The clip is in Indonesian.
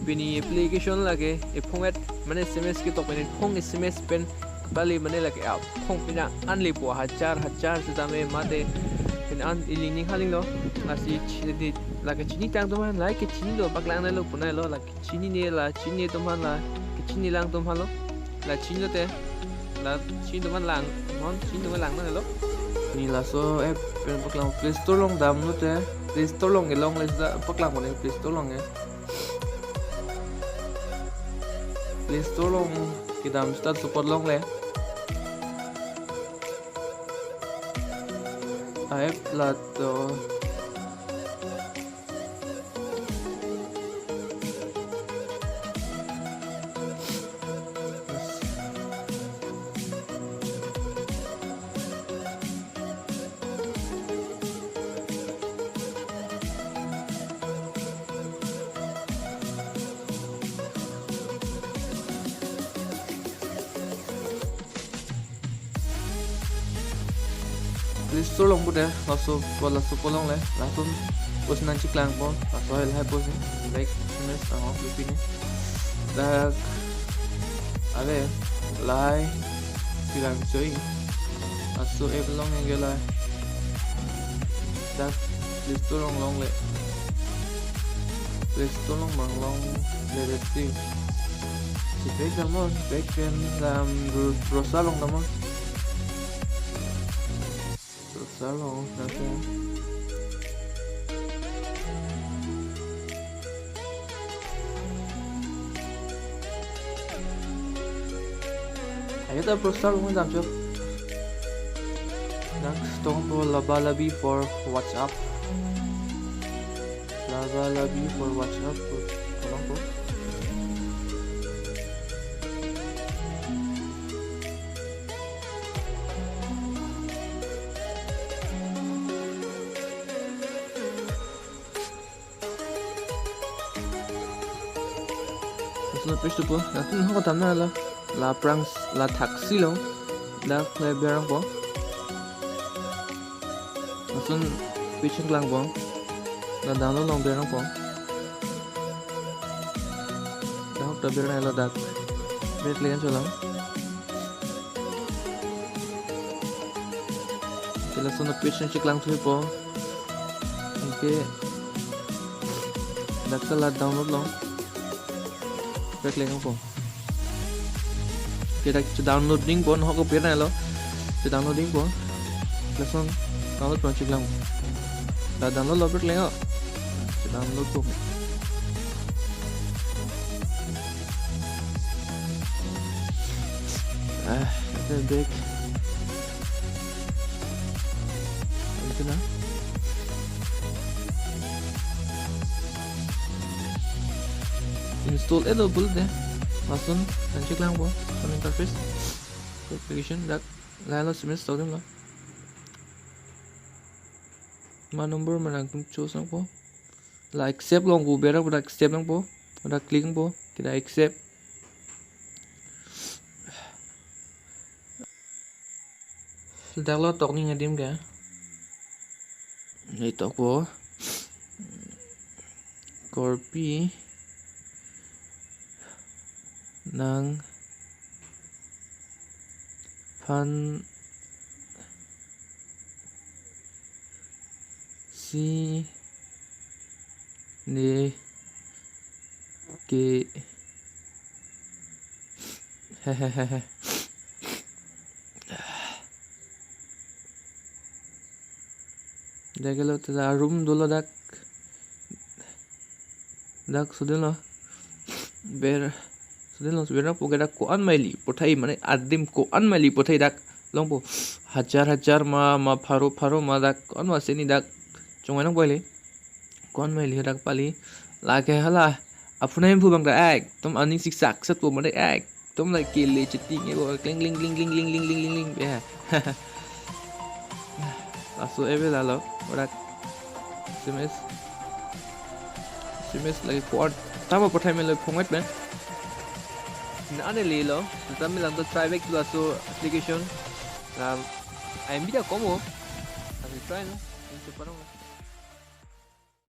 Pini application lagi ipunget mana SMS kita pini pung SMS pen bali mana lagi pung pina anli po hajar sedame mate pina an iling haling lo nasi chini lagi chini tang teman lagi chini lo baklang lo punai lo lagi chini teman lah chini lang teman lo la chini lo te la chini teman lang mon chini teman lang mana lo ni la so app pen baklang Play Store long dam lo te Play Store long long les da baklang mana Play Store long Play Store long kita start support long le app la to Play Store long bude langsung polong le langsung post nanti klang po langsung hal post ni like SMS tengok lebih ni dah ada like bilang join langsung app long yang gila dah Play Store long le Play Store long mang long le sih si baik kamu baik kan dalam berusaha long kamu salong nanti ayo kita berusaha long jam cup next tunggu laba-labi for WhatsApp tolong po Lalu page tu po, nanti nak kau tamna la prang la taksi lo, dah play berang po. Langsung page yang kelang po, dah download long berang po. Dah hok dah berang lo dah, berkelian colang. Langsung page yang kelang tu po, okay, dah kelar download long. Klik po kita downloading po no ko pera lo downloading po langsung download po cik lang dah download lo klik lo download po kita back itu na install itu boleh deh langsung cek lang po sa interface application dak lalu SMS tahu lah ma number mana choose lang po la accept long po bera pada accept lang po pada klik po kita accept dak lo tok ni ngadim ka ito po karbi ng si ni ke hehehe Dagalo tada room dulu dak sudah lo sudah lo sebenarnya pokoknya koan maili pothai mana adim koan maili pothai dak long po hajar ma paro ma dak koan ma seni dak chongai nang boile koan maili dak pali lage hala apunai bu bang da ek tom aning sik sak sat po mana ek tom like kele chiti nge bo kling ya lasu ebe lalo ora SMS lagi koan tama pothai mele phongat ben na ane le lo tami lang to try back to lasu application I'm bisa como así try no